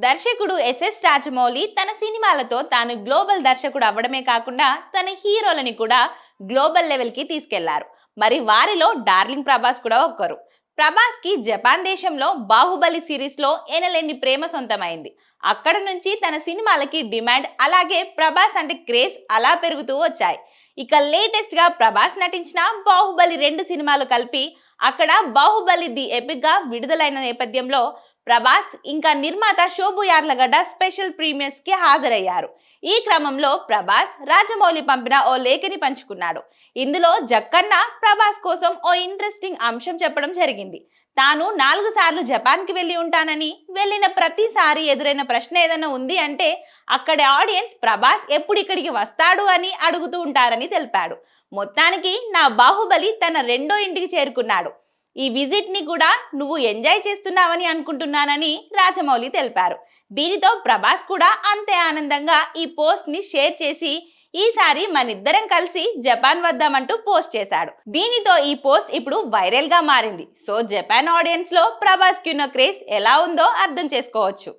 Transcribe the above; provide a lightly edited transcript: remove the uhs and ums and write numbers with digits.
దర్శకుడు ఎస్ఎస్ రాజమౌళి తన సినిమాలతో తాను గ్లోబల్ దర్శకుడు అవ్వడమే కాకుండా తన హీరోలని కూడా గ్లోబల్ లెవెల్ కి తీసుకెళ్లారు. మరి వారిలో డార్లింగ్ ప్రభాస్ కూడా ఒకరు. ప్రభాస్ కి జపాన్ దేశంలో బాహుబలి సిరీస్ లో ఎనలేని ప్రేమ సొంతమైంది. అక్కడ నుంచి తన సినిమాలకి డిమాండ్, అలాగే ప్రభాస్ అంటే క్రేజ్ అలా పెరుగుతూ వచ్చాయి. ఇక లేటెస్ట్ గా ప్రభాస్ నటించిన బాహుబలి 2 సినిమాలు కలిపి అక్కడ బాహుబలి ది ఎపిక్ గా విడుదలైన నేపథ్యంలో ప్రభాస్ ఇంకా నిర్మాత శోభు యార్లగడ్డ స్పెషల్ ప్రీమియర్స్ కి హాజరయ్యారు. ఈ క్రమంలో ప్రభాస్ రాజమౌళి పంపిన ఓ లేఖని పంచుకున్నాడు. ఇందులో జక్కన్న ప్రభాస్ కోసం ఓ ఇంట్రెస్టింగ్ అంశం చెప్పడం జరిగింది. తాను 4 సార్లు జపాన్ కి వెళ్లి ఉంటానని, వెళ్ళిన ప్రతిసారి ఎదురైన ప్రశ్న ఏదైనా ఉంది అంటే అక్కడి ఆడియన్స్ ప్రభాస్ ఎప్పుడు ఇక్కడికి వస్తాడు అని అడుగుతూ ఉంటారని తెలిపాడు. మొత్తానికి నా బాహుబలి తన రెండో ఇంటికి చేరుకున్నాడు. ఈ విజిట్ ని కూడా నువ్వు ఎంజాయ్ చేస్తున్నావని అనుకుంటున్నానని రాజమౌళి తెలిపారు. దీనితో ప్రభాస్ కూడా అంతే ఆనందంగా ఈ పోస్ట్ ని షేర్ చేసి ఈసారి మనిద్దరం కలిసి జపాన్ వద్దామంటూ పోస్ట్ చేశాడు. దీనితో ఈ పోస్ట్ ఇప్పుడు వైరల్ గా మారింది. సో జపాన్ ఆడియన్స్ లో ప్రభాస్ కి ఉన్న క్రేజ్ ఎలా ఉందో అర్థం చేసుకోవచ్చు.